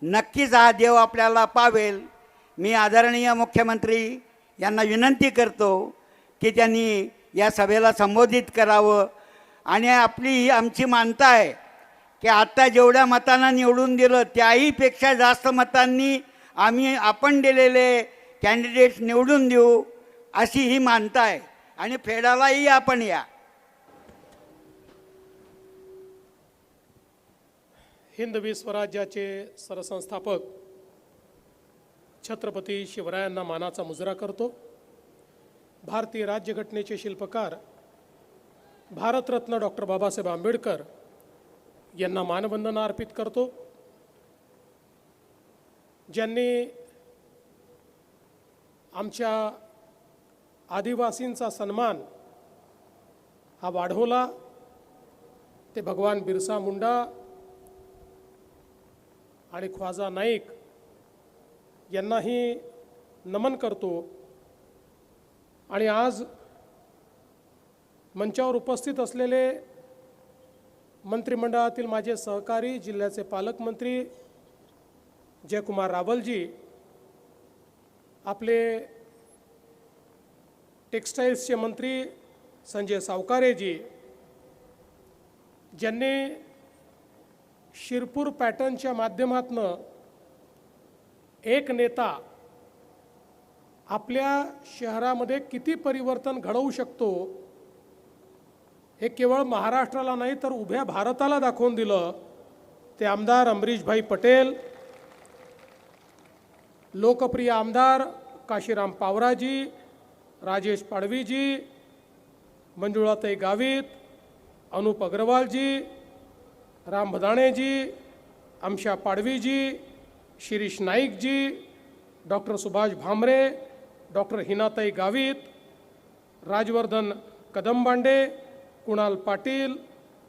नक्कीच हा देव आपल्याला पावेल. मी आदरणीय मुख्यमंत्री यांना विनंती करतो की त्यांनी या सभेला संबोधित करावं. आणि आपली ही आमची मानता आहे की आत्ता जेवढ्या मतांना निवडून दिलं त्याहीपेक्षा जास्त मतांनी आपण दिलेले कॅन्डिडेट्स निवडून देऊ अशी ही मानता आहे. आणि फेडालाही आपण या. हिंदवी स्वराज्याचे सरसंस्थापक छत्रपती शिवरायांना मानाचा मुजरा करतो. भारतीय राज्यघटनेचे शिल्पकार भारतरत्न डॉक्टर बाबासाहेब आंबेडकर यांना मानवंदना अर्पित करतो. ज्यांनी आमच्या आदिवासींचा सन्मान हा वाढवला ते भगवान बिरसा मुंडा आणि ख्वाजा नाईक यांनाही नमन करतो. आणि आज मंचावर उपस्थित असलेले मंत्रिमंडळातील माझे सहकारी जिल्ह्याचे पालकमंत्री जयकुमार रावलजी, आपले टेक्स्टाईल्सचे मंत्री संजय सावकारेजी, ज्यांनी शिरपूर पॅटर्नच्या माध्यमातून एक नेता आपल्या शहरामध्ये किती परिवर्तन घडवू शकतो हे केवळ महाराष्ट्राला नाही तर उभ्या भारताला दाखवून दिलं. ते आमदार अमरीशभाई पटेल, लोकप्रिय आमदार काशीराम पावराजी, राजेश पाडवीजी, मंजुळाताई गावित, अनुप अग्रवालजी, राम भदाणेजी, आमशा पाडवीजी, शिरीष नाईकजी, डॉक्टर सुभाष भामरे, डॉक्टर हिनाताई गावित, राजवर्धन कदमबांडे, कुणाल पाटील,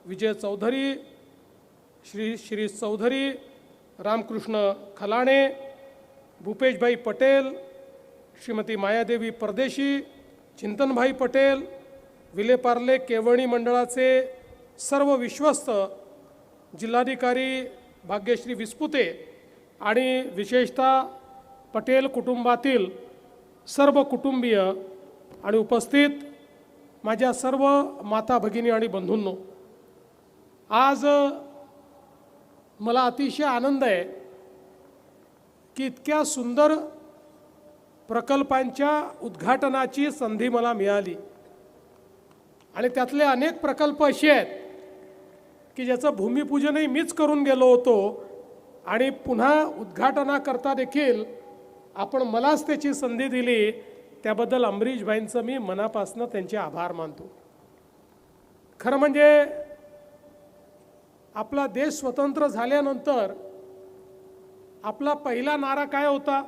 विजय चौधरी, शिरीष चौधरी, रामकृष्ण खलाणे, भूपेशभाई पटेल, श्रीमती मायादेवी परदेशी, चिंतनभाई पटेल, विलेपार्ले केवणी मंडळाचे सर्व विश्वस्त, जिल्हाधिकारी भाग्यश्री विस्पुते आणि विशेषतः पटेल कुटुंबातील सर्व कुटुंबीय आणि उपस्थित माझ्या सर्व माता भगिनी आणि बंधूंनो, आज मला अतिशय आनंद आहे की इतक्या सुंदर प्रकल्पांच्या उद्घाटनाची संधी मला मिळाली. आणि त्यातले अनेक प्रकल्प असे आहेत की ज्याचं भूमिपूजनही मीच करून गेलो होतो आणि पुन्हा उद्घाटनाकरता देखील आपण मलाच त्याची संधी दिली. त्याबद्दल अमरीशभाईंचं मी मनापासून त्यांचे आभार मानतो. खरं म्हणजे आपला देश स्वतंत्र झाल्यानंतर आपला पहिला नारा काय होता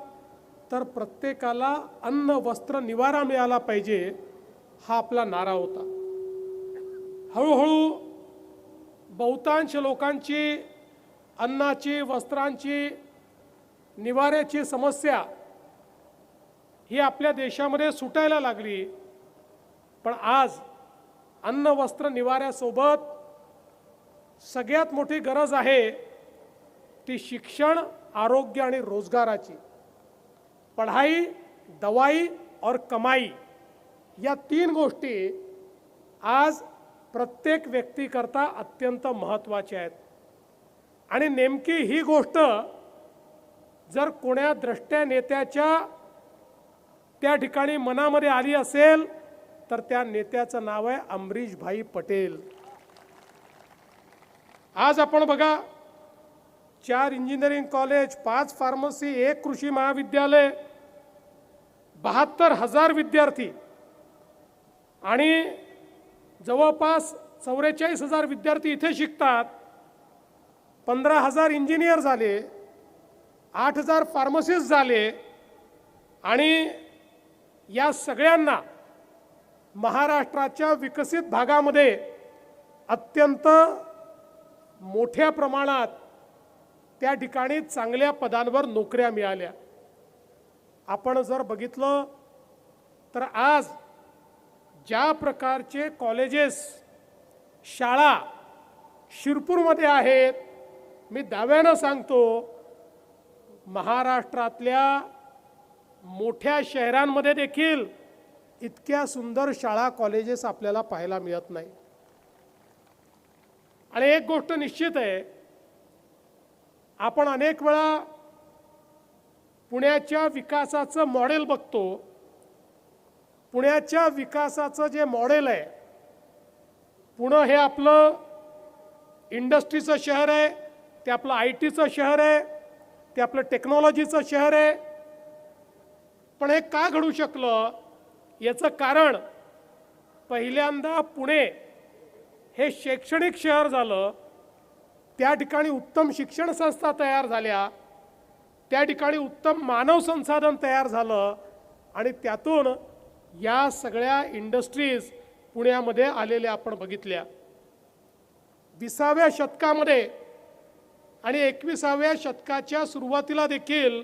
तर प्रत्येकाला अन्न वस्त्र निवारा मिळाला पाहिजे, हा आपला नारा होता. हळूहळू बहुतांश लोकांची अन्नाची, वस्त्रांची, निवाऱ्याची समस्या ही आपल्या देशामध्ये सुटायला लागली. पण आज अन्न वस्त्र निवाऱ्यासोबत सगळ्यात मोठी गरज आहे ती शिक्षण, आरोग्य आणि रोजगाराची. पढ़ाई, दवाई और कमाई या तीन गोष्टी आज प्रत्येक व्यक्तीकरता अत्यंत महत्त्वाच्या आहेत. आणि नेमकी ही गोष्ट जर कोण्या द्रष्ट्या नेत्याच्या त्या ठिकाणी मनामध्ये आली असेल तर त्या नेत्याचं नाव आहे अमरीशभाई पटेल. आज आपण बघा, 4 इंजिनिअरिंग कॉलेज, 5 फार्मसी, 1 कृषी महाविद्यालय, 72,000 विद्यार्थी आणि जवळपास 44,000 विद्यार्थी इथे शिकतात. 15,000 इंजिनियर झाले, 8,000 फार्मसिस्ट झाले. आणि या सगळ्यांना महाराष्ट्राच्या विकसित भागामध्ये अत्यंत मोठ्या प्रमाणात त्या ठिकाणी चांगल्या पदांवर नोकऱ्या मिळाल्या. आपण जर बघितलं तर आज ज्या प्रकारचे कॉलेजेस, शाळा शिरपूरमध्ये आहेत, मी दाव्यानं सांगतो महाराष्ट्रातल्या मोठ्या शहरांमध्ये देखील इतक्या सुंदर शाळा कॉलेजेस आपल्याला पाहायला मिळत नाही. आणि एक गोष्ट निश्चित आहे, आपण अनेक वेळा पुण्याच्या विकासाचं मॉडेल बघतो. पुण्याच्या विकासाचं जे मॉडेल आहे, पुणे हे आपलं इंडस्ट्रीचं शहर आहे, ते आपलं IT चं शहर आहे, ते आपलं टेक्नॉलॉजीचं शहर आहे. पण हे का घडू शकलं याचं कारण, पहिल्यांदा पुणे हे शैक्षणिक शहर झालं, त्या ठिकाणी उत्तम शिक्षण संस्था तयार झाल्या, त्या ठिकाणी उत्तम मानव संसाधन तयार झालं आणि त्यातून या सगळ्या इंडस्ट्रीज पुण्यामध्ये आलेल्या आपण बघितल्या. 20व्या शतकामध्ये आणि 21व्या शतकाच्या सुरुवातीला देखील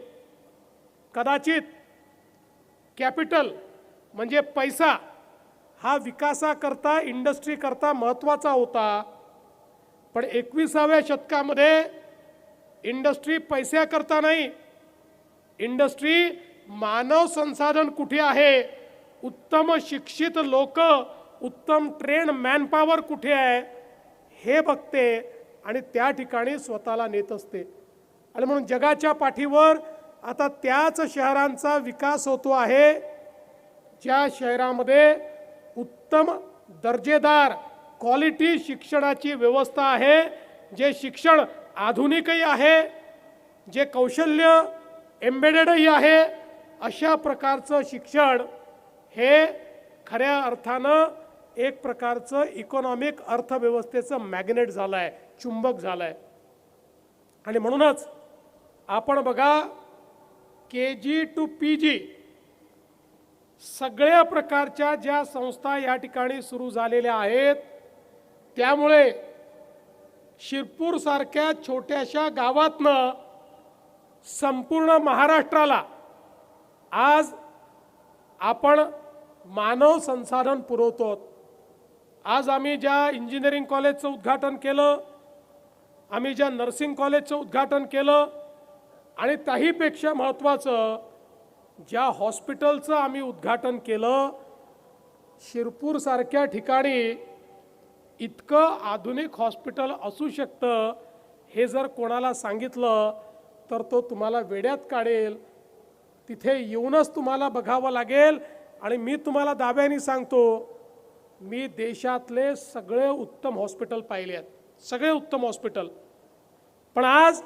कदाचित कॅपिटल म्हणजे पैसा हा विकासाकरता, इंडस्ट्रीकरता महत्त्वाचा होता. पण 21व्या शतकामध्ये इंडस्ट्री पैशाकरता नाही, इंडस्ट्री मानव संसाधन कुठे आहे, उत्तम शिक्षित लोक, उत्तम ट्रेन मॅनपॉवर कुठे आहे हे बघते आणि त्या ठिकाणी स्वतःला नेत असते. आणि म्हणून जगाच्या पाठीवर आता त्याच शहरांचा विकास होतो आहे ज्या शहरामध्ये उत्तम दर्जेदार क्वालिटी शिक्षणाची व्यवस्था आहे, जे शिक्षण आधुनिकही आहे, जे कौशल्य एम्बेडेडही आहे. अशा प्रकारचं शिक्षण हे खऱ्या अर्थानं एक प्रकारचं इकॉनॉमिक अर्थव्यवस्थेचं मॅग्नेट झालं आहे, चुंबक झालं आहे. आणि म्हणूनच आपण बघा, KG to PG सगळ्या प्रकारच्या ज्या संस्था या ठिकाणी सुरू झालेल्या आहेत, त्यामुळे शिरपूर सारख्या छोट्याशा गावातनं संपूर्ण महाराष्ट्राला आज आपण मानव संसाधन पुरवतो. आज आम्ही ज्या इंजिनिअरिंग कॉलेजचं उद्घाटन केलं, आम्ही ज्या नर्सिंग कॉलेजचं उद्घाटन केलं आणि त्याहीपेक्षा महत्त्वाचं ज्या हॉस्पिटलचं आम्ही उद्घाटन केलं, शिरपूर सारख्या ठिकाणी इतकं आधुनिक हॉस्पिटल असू शकतं हे जर कोणाला सांगितलं तर तो तुम्हाला वेड्यात काढेल. तिथे येऊनच तुम्हाला बघावं लागेल. आणि मी तुम्हाला दाव्याने सांगतो, मी देशातले सगळे उत्तम हॉस्पिटल पाहिले आहेत, सगळे उत्तम हॉस्पिटल. पण आज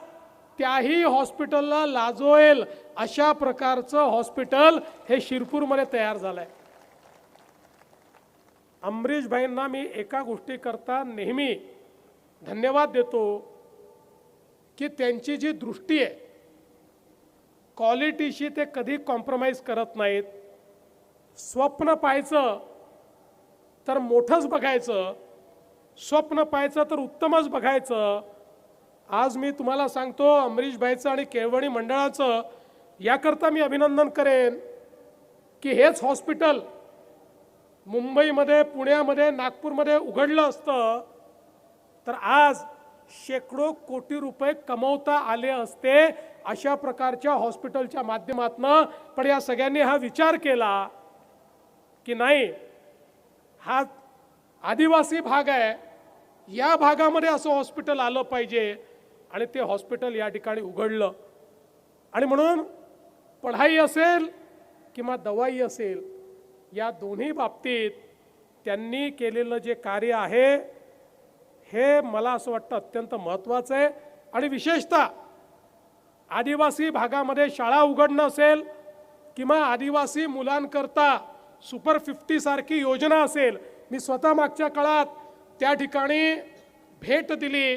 त्याही हॉस्पिटलला लाजवेल अशा प्रकारचं हॉस्पिटल हे शिरपूरमध्ये तयार झालं आहे. अमरीश भाईंना मी एका गोष्टीकरता नेहमी धन्यवाद देतो की त्यांची जी दृष्टी आहे, क्वालिटीशी ते कधी कॉम्प्रोमाइज करत नाहीत. स्वप्न पाहायचं तर मोठंच बघायचं, स्वप्न पाहायचं तर उत्तमच बघायचं. आज मी तुम्हाला सांगतो, अमरीश भाईचं आणि केळवणी मंडळाचं याकरता मी अभिनंदन करेन की हेच हॉस्पिटल मुंबईमध्ये, पुण्यामध्ये, नागपूरमध्ये उघडलं असतं तर आज शेकडो कोटी रुपये कमवता आले असते अशा प्रकारच्या हॉस्पिटलच्या माध्यमातून. पण या सगळ्यांनी हा विचार केला की नाही, हा आदिवासी भाग आहे, या भागामध्ये असं हॉस्पिटल आलं पाहिजे आणि ते हॉस्पिटल या ठिकाणी उघडलं. आणि म्हणून पढाई असेल किंवा दवाई असेल, या दोन्ही बाबतीत त्यांनी केलेलं जे कार्य आहे हे मला असं वाटतं अत्यंत महत्त्वाचं आहे. आणि विशेषतः आदिवासी भागामध्ये शाळा उघडणं असेल किंवा आदिवासी मुलांकरता सुपर 50 सारखी योजना असेल, मी स्वतः मागच्या काळात त्या ठिकाणी भेट दिली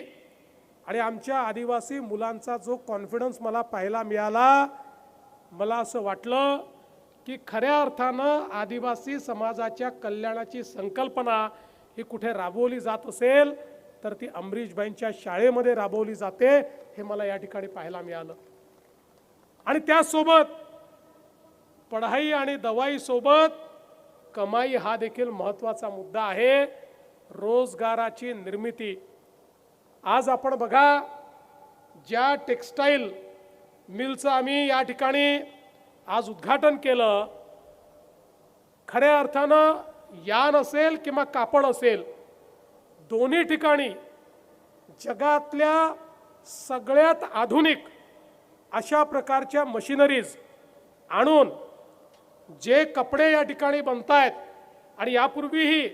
आणि आमच्या आदिवासी मुलांचा जो कॉन्फिडन्स मला पाहायला मिळाला, मला असं वाटलं की खऱ्या अर्थानं आदिवासी समाजाच्या कल्याणाची संकल्पना ही कुठे राबवली जात असेल तर ती अमरीशभाईंच्या शाळेमध्ये राबवली जाते, हे मला या ठिकाणी पाहायला मिळालं. आणि त्यासोबत पढाई आणि दवाई सोबत कमाई हा देखील महत्त्वाचा मुद्दा आहे, रोजगाराची निर्मिती. आज आपण बघा, ज्या टेक्स्टाईल मिलचं आम्ही या ठिकाणी आज उद्घाटन केलं. खऱ्या अर्थानं यान असेल किंवा कापड असेल, दोन्ही ठिकाणी जगातल्या सगळ्यात आधुनिक अशा प्रकारच्या मशिनरीज आणून जे कपडे या ठिकाणी बनतायत आणि यापूर्वीही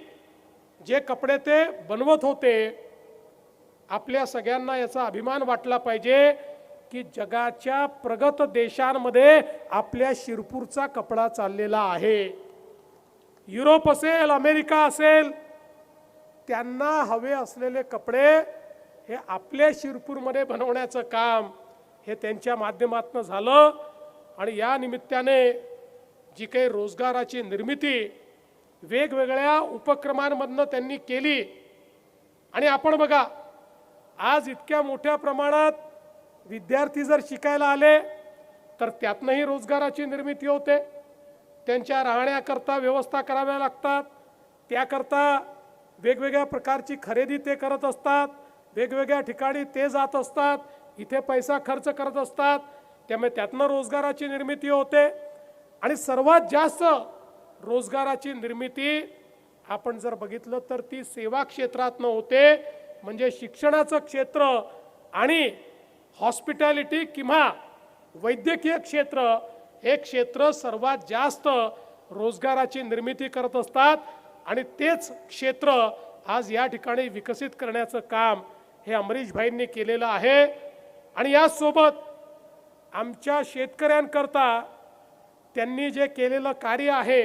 जे कपडे ते बनवत होते, आपल्या सगळ्यांना याचा अभिमान वाटला पाहिजे की जगाच्या प्रगत देशांमध्ये आपल्या शिरपूरचा कपडा चाललेला आहे. युरोप असेल, अमेरिका असेल, त्यांना हवे असलेले कपडे हे आपल्या शिरपूरमध्ये बनवण्याचं काम हे त्यांच्या माध्यमातून झालं. आणि या निमित्ताने जी काही रोजगाराची निर्मिती वेगवेगळ्या उपक्रमांमधनं त्यांनी केली. आणि आपण बघा, आज इतक्या मोठ्या प्रमाणात विद्यार्थी जर शिकायला आले तर त्यातनंही रोजगाराची निर्मिती होते. त्यांच्या राहण्याकरता व्यवस्था कराव्या लागतात, त्याकरता वेगवेगळ्या प्रकारची खरेदी ते करत असतात, वेगवेगळ्या ठिकाणी ते जात असतात, इथे पैसा खर्च करत असतात, त्यामुळे त्यातनं रोजगाराची निर्मिती होते. आणि सर्वात जास्त रोजगाराची निर्मिती आपण जर बघितलं तर ती सेवा क्षेत्रातनं होते. म्हणजे शिक्षणाचं क्षेत्र आणि हॉस्पिटॅलिटी किंवा वैद्यकीय क्षेत्र हे क्षेत्र सर्वात जास्त रोजगाराची निर्मिती करत असतात. आणि तेच क्षेत्र आज या ठिकाणी विकसित करण्याचं काम हे अमरीश भाईंनी केलेलं आहे. आणि यासोबत आमच्या शेतकऱ्यांकरता त्यांनी जे केलेलं कार्य आहे,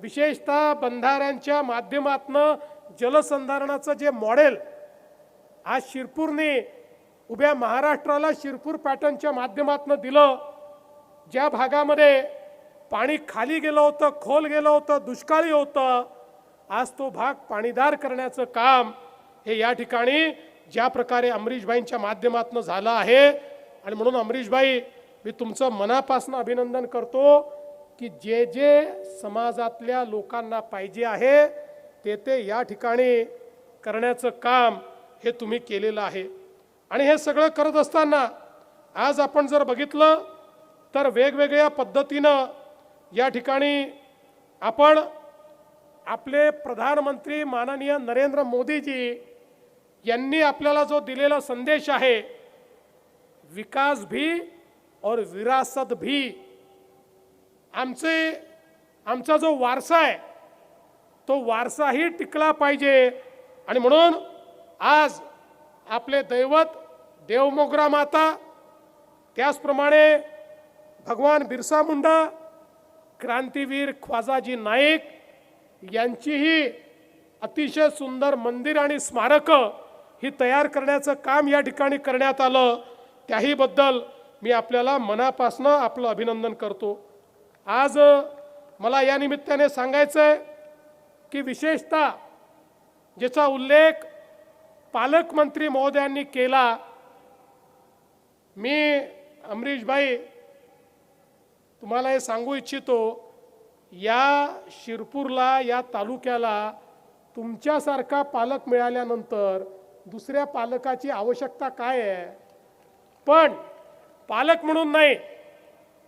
विशेषतः बंधाऱ्यांच्या माध्यमातनं जलसंधारणाचं जे मॉडेल आज शिरपूरने उभ्या महाराष्ट्राला शिरपूर पॅटर्नच्या माध्यमातून दिलं. ज्या भागामध्ये पाणी खाली गेलं होतं, खोल गेलं होतं, दुष्काळी होतं, आज तो भाग पाणीदार करण्याचं काम हे या ठिकाणी ज्या प्रकारे अमरीशभाईंच्या माध्यमातून झालं आहे. आणि म्हणून अमरीशभाई, मी तुमचं मनापासून अभिनंदन करतो की जे जे समाजातल्या लोकांना पाहिजे आहे ते या ठिकाणी करण्याचं काम हे तुम्ही केलेलं आहे. आणि हे सगळं करत असताना आज आपण जर बघितलं तर वेगवेगळ्या पद्धतीनं या ठिकाणी आपण आपले प्रधानमंत्री माननीय नरेंद्र मोदीजी यांनी आपल्याला जो दिलेला संदेश आहे, विकास भी और विरासत भी, आमचा जो वारसा आहे तो वारसाही टिकला पाहिजे. आणि म्हणून आज आपले दैवत देवमोगरा माता, त्याचप्रमाणे भगवान बिरसा मुंडा, क्रांतीवीर ख्वाजाजी नाईक यांचीही अतिशय सुंदर मंदिर आणि स्मारकं ही तयार करण्याचं काम या ठिकाणी करण्यात आलं. त्याही बद्दल मी आपल्याला मनापासून आपलं अभिनंदन करतो. आज मला या निमित्ताने सांगायचं आहे की विशेषतः ज्याचा उल्लेख पालकमंत्री महोदयांनी केला, मी अमरीशभाई तुम्हाला हे सांगू इच्छितो, या शिरपूरला, या तालुक्याला तुमच्यासारखा पालक मिळाल्यानंतर दुसऱ्या पालकाची आवश्यकता काय आहे. पण पालक म्हणून नाही,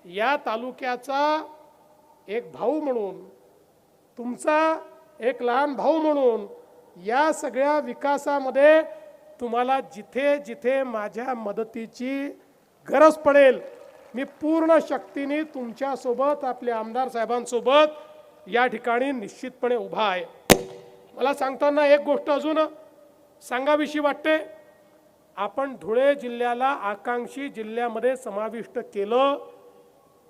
या तालुक्याचा एक भाऊ म्हणून, तुमचा एक लहान भाऊ म्हणून या सगळ्या विकासामध्ये तुम्हाला जिथे जिथे माझ्या मदतीची गरज पडेल, मी पूर्ण शक्तीने तुमच्यासोबत, आपल्या आमदार साहेबांसोबत या ठिकाणी निश्चितपणे उभा आहे. मला सांगताना एक गोष्ट अजून सांगावीशी वाटते. आपण धुळे जिल्ह्याला आकांक्षी जिल्ह्यामध्ये समाविष्ट केलं.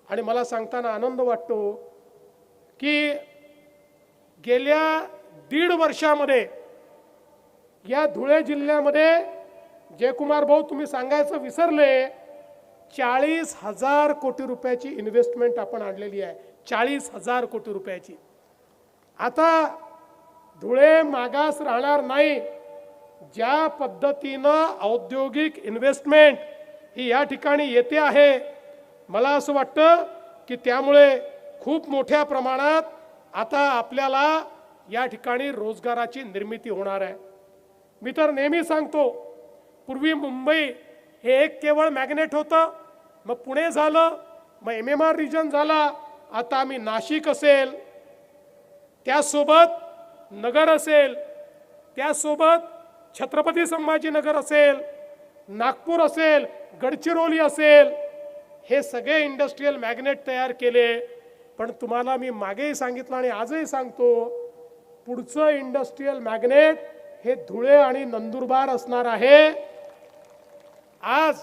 आणि मला सांगताना आनंद वाटतो की गेल्या 1.5 वर्षामध्ये या धुळे जिल्ह्यामध्ये, जयकुमार भाऊ तुम्ही सांगायचं विसरले, 40,000 कोटी रुपयाची इन्व्हेस्टमेंट आपण आणलेली आहे. 40,000 कोटी रुपयाची. आता धुळे मागास राहणार नाही. ज्या पद्धतीनं औद्योगिक इन्व्हेस्टमेंट ही या ठिकाणी येते आहे, मला असं वाटतं की त्यामुळे खूप मोठ्या प्रमाणात आता आपल्याला या ठिकाणी रोजगाराची निर्मिती होणार आहे. मी तर नेहमी सांगतो, पूर्वी मुंबई हे एक केवळ मॅग्नेट होतं. मग पुणे झालं, मग MMR रिजन झाला, आता आम्ही नाशिक असेल, त्यासोबत नगर असेल, त्यासोबत छत्रपती संभाजीनगर असेल, नागपूर असेल, गडचिरोली असेल, हे सगळे इंडस्ट्रीयल मॅग्नेट तयार केले. पण तुम्हाला मी मागेही सांगितलं आणि आजही सांगतो, पुढचं इंडस्ट्रीयल मॅग्नेट हे धुळे आणि नंदुरबार असणार आहे. आज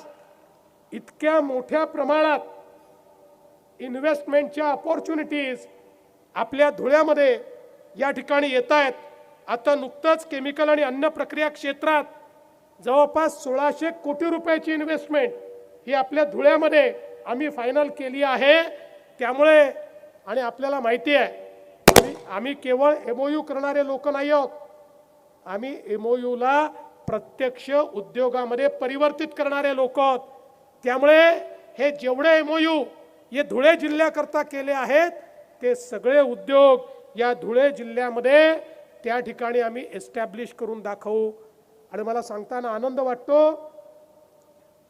इतक्या मोठ्या प्रमाणात इन्व्हेस्टमेंटच्या अपॉर्च्युनिटीज आपल्या धुळ्यामध्ये या ठिकाणी येत आहेत. आता नुकतंच केमिकल आणि अन्न प्रक्रिया क्षेत्रात जवळपास 1600 कोटी रुपयाची इन्व्हेस्टमेंट ही आपल्या धुळ्यामध्ये आम्ही फायनल केली आहे. त्यामुळे आणि आपल्याला माहिती आहे आम्ही केवळ MOU करणारे लोक नाही आहोत, आम्ही MOUला प्रत्यक्ष उद्योगामध्ये परिवर्तित करणारे लोक आहोत. त्यामुळे हे जेवढे MOU हे धुळे जिल्ह्याकरता केले आहेत ते सगळे उद्योग या धुळे जिल्ह्यामध्ये त्या ठिकाणी आम्ही एस्टॅब्लिश करून दाखवू. आणि मला सांगताना आनंद वाटतो,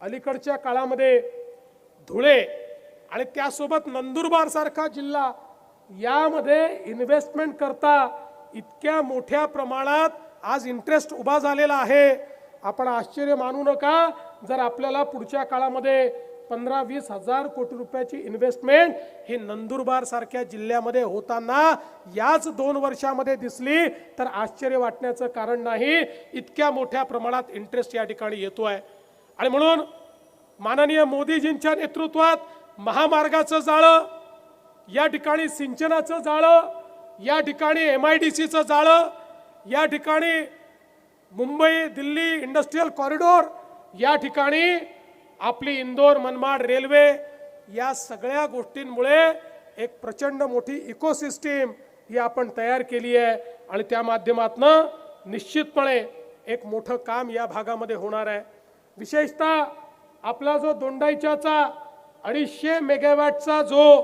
अलीकडच्या काळामध्ये धुळे आणि त्यासोबत नंदुरबार सारखा जिल्हा यामध्ये इन्व्हेस्टमेंट करता इतक्या मोठ्या प्रमाणात आज इंटरेस्ट उभा झालेला आहे. आपण आश्चर्य मानू नका जर आपल्याला पुढच्या काळामध्ये 15-20 हजार कोटी रुपयाची इन्व्हेस्टमेंट ही नंदुरबार सारख्या जिल्ह्यामध्ये होताना याच 2 वर्षामध्ये दिसली तर आश्चर्य वाटण्याचं कारण नाही. इतक्या मोठ्या प्रमाणात इंटरेस्ट या ठिकाणी येतोय. आणि म्हणून माननीय मोदीजींच्या नेतृत्वात महामार्गाचं जाळं, या ठिकाणी सिंचनाचं जाळं, या ठिकाणी MIDCचं जाळं, या ठिकाणी मुंबई दिल्ली इंडस्ट्रीयल कॉरिडॉर, या ठिकाणी आपली इंदोर मनमाड रेल्वे, या सगळ्या गोष्टींमुळे एक प्रचंड मोठी इकोसिस्टीम ही आपण तयार केली आहे. आणि त्या माध्यमातून निश्चितपणे एक मोठं काम या भागामध्ये होणार आहे. विशेषतः आपला जो दोंडाईच्याचा 250 मेगावॅटचा जो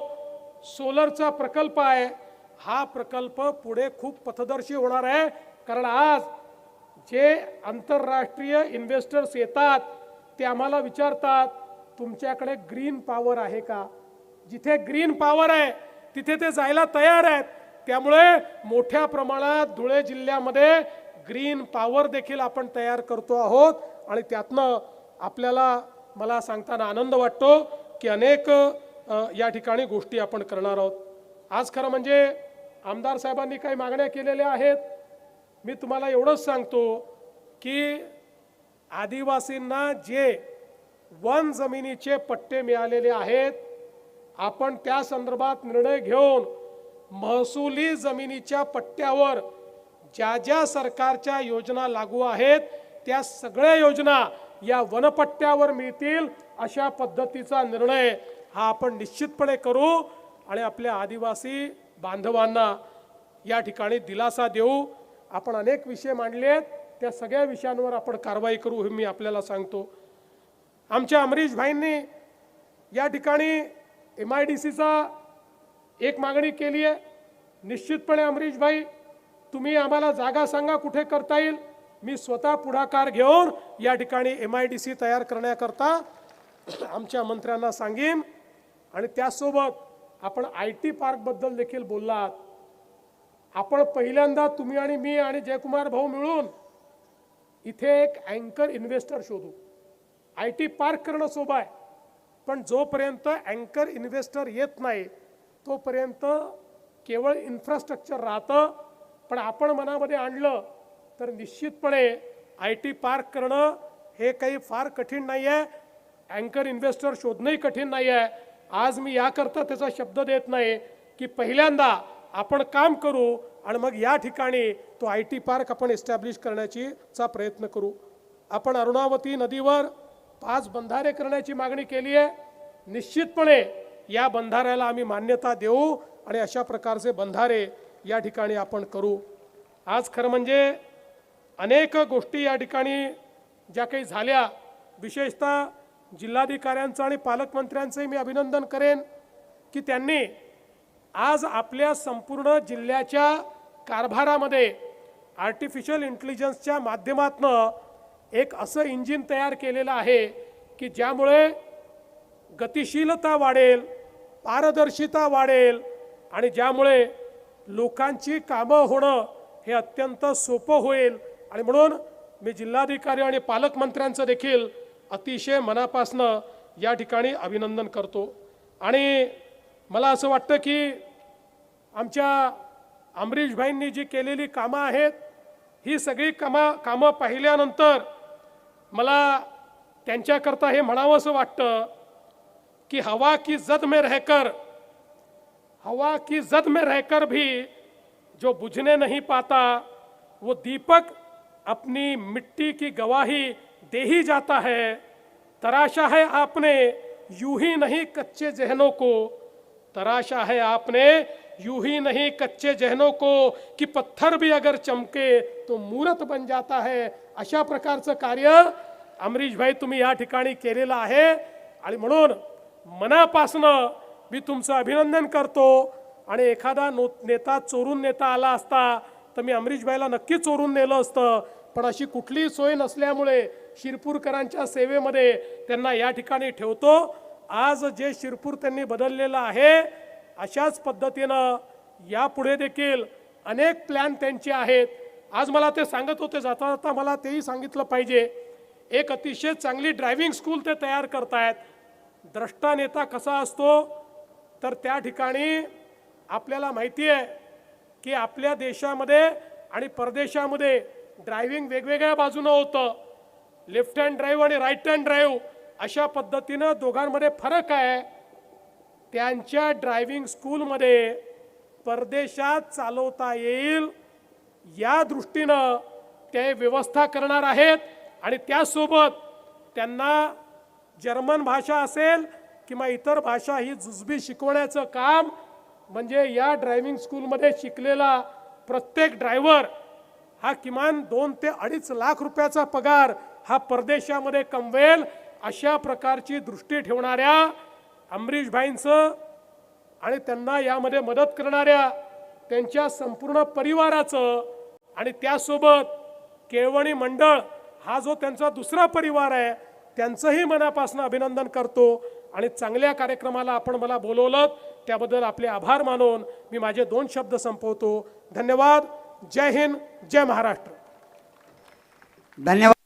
सोलरचा प्रकल्प आहे, हा प्रकल्प पुढे खूप पथदर्शी होणार आहे. कारण आज जे आंतरराष्ट्रीय इन्व्हेस्टर्स येतात ते आम्हाला विचारतात तुमच्याकडे ग्रीन पॉवर आहे का. जिथे ग्रीन पॉवर आहे तिथे ते जायला तयार आहेत. त्यामुळे मोठ्या प्रमाणात धुळे जिल्ह्यामध्ये ग्रीन पॉवर देखील आपण तयार करतो आहोत. आणि त्यातनं आपल्याला मला सांगताना आनंद वाटतो की अनेक या ठिकाणी गोष्टी आपण करणार आहोत. आज खरं म्हणजे आमदार साहेबांनी काही मागण्या केलेल्या आहेत. मी तुम्हाला एवढंच सांगतो की आदिवासींना जे वन जमिनीचे पट्टे मिळालेले आहेत, आपण त्या संदर्भात निर्णय घेऊन महसुली जमिनीच्या पट्ट्यावर ज्या ज्या सरकारच्या योजना लागू आहेत त्या सगळ्या योजना या वनपट्ट्यावर मिळतील अशा पद्धतीचा निर्णय हा आपण निश्चितपणे करू. आणि आपल्या आदिवासी बांधवांना या ठिकाणी दिलासा देऊ. आपण अनेक विषय मांडलेत, त्या सगळ्या विषयांवर आपण कारवाई करू हे मी आपल्याला सांगतो. आमच्या अमरीश भाईंनी या ठिकाणी MIDCचा एक मागणी केली आहे. निश्चितपणे अमरीश भाई तुम्ही आम्हाला जागा सांगा कुठे करता येईल, मी स्वतः पुढाकार घेऊन या ठिकाणी MIDC तयार करण्याकरता आमच्या मंत्र्यांना सांगेन. आणि त्यासोबत आपण IT पार्कबद्दल देखील बोललात. आपण पहिल्यांदा तुम्ही आणि मी आणि जयकुमार भाऊ मिळून इथे एक अँकर इन्व्हेस्टर शोधू. IT पार्क करणं सोपं आहे, पण जोपर्यंत अँकर इन्व्हेस्टर येत नाही तोपर्यंत केवळ इन्फ्रास्ट्रक्चर राहतं. पण आपण मनामध्ये आणलं तर निश्चितपणे IT पार्क करणं हे काही फार कठीण नाही आहे. अँकर इन्व्हेस्टर शोधणंही कठीण नाही आहे. आज मी याकरता त्याचा शब्द देत नाही की पहिल्यांदा आपण काम करू आणि मग या ठिकाणी तो IT पार्क आपण एस्टॅब्लिश करण्याचा प्रयत्न करू. आपण अरुणावती नदीवर 5 बंधारे करण्याची मागणी केली आहे. निश्चितपणे या बंधाऱ्याला आम्ही मान्यता देऊ आणि अशा प्रकारचे बंधारे या ठिकाणी आपण करू. आज खरं म्हणजे अनेक गोष्टी या ठिकाणी ज्या काही झाल्या, विशेषतः जिल्हाधिकाऱ्यांचं आणि पालकमंत्र्यांचंही मी अभिनंदन करेन की त्यांनी आज आपल्या संपूर्ण जिल्ह्याच्या कारभारामध्ये आर्टिफिशियल इंटेलिजन्सच्या माध्यमातून एक असं इंजिन तयार केलेलं आहे की ज्यामुळे गतिशीलता वाढेल, पारदर्शिता वाढेल आणि ज्यामुळे लोकांची कामं होणं हे अत्यंत सोपं होईल. आणि म्हणून मी जिल्हाधिकारी आणि पालकमंत्र्यांचं देखील अतिशय मनापासनं या ठिकाणी अभिनंदन करतो. आणि मला असं वाटतं की आमच्या अमरीशभाईंनी जी केलेली कामं आहेत, ही सगळी कामं पाहिल्यानंतर मला त्यांच्याकरता हे म्हणावंसं वाटतं कि हवा की जद में रहकर भी जो बुझने नहीं पाता वो दीपक अपनी मिट्टी की गवाही दे ही जाता है. तराशा है आपने यूं ही नहीं कच्चे जहनों को, तराशा है आपने यूं ही नहीं कच्चे जहनों को कि पत्थर भी अगर चमके तो मूर्त बन जाता है. अशा प्रकारचं कार्य अमरीशभाई तुम्ही या ठिकाणी केलेलं आहे. आणि म्हणून मनापासनं मी तुमचं अभिनंदन करतो. आणि एखादा नेता चोरून नेता आला असता तर मी अमरीशभाईला नक्की चोरून नेलं असतं, पण अशी कुठलीही सोय नसल्यामुळे शिरपूरकरांच्या सेवेमध्ये त्यांना या ठिकाणी ठेवतो. आज जे शिरपूर त्यांनी बदललेलं आहे, अशाच पद्धतीनं यापुढे देखील अनेक प्लॅन त्यांचे आहेत. आज मला ते सांगत होते, जाता जाता मला तेही सांगितलं पाहिजे, एक अतिशय चांगली ड्रायव्हिंग स्कूल ते तयार करतायत. द्रष्टा नेता कसा असतो तर त्या ठिकाणी आपल्याला माहिती आहे की आपल्या देशामध्ये आणि परदेशामध्ये ड्रायव्हिंग वेगवेगळ्या बाजूनं होतं. लेफ्ट हँड ड्राईव्ह आणि राईट हँड ड्राईव्ह अशा पद्धतीनं दोघांमध्ये फरक आहे. त्यांच्या ड्रायव्हिंग स्कूलमध्ये परदेशात चालवता येईल या दृष्टीनं ते व्यवस्था करणार आहेत. आणि त्यासोबत त्यांना जर्मन भाषा असेल किंवा इतर भाषा ही जुजबी शिकवण्याचं काम म्हणजे या ड्रायव्हिंग स्कूलमध्ये शिकलेला प्रत्येक ड्रायव्हर हा किमान 2 ते 2.5 लाख रुपयाचा पगार हा परदेशामध्ये कमवेल. अशा प्रकारची दृष्टी ठेवणाऱ्या अमरीशभाईंचं आणि त्यांना यामध्ये मदत करणाऱ्या त्यांच्या संपूर्ण परिवाराचं आणि त्यासोबत केळवणी मंडळ हा जो त्यांचा दुसरा परिवार आहे त्यांचंही मनापासून अभिनंदन करतो. आणि चांगल्या कार्यक्रमाला आपण मला बोलवलं त्याबद्दल आपले आभार मानून मी माझे 2 शब्द संपवतो. धन्यवाद. जय हिंद, जय महाराष्ट्र. धन्यवाद.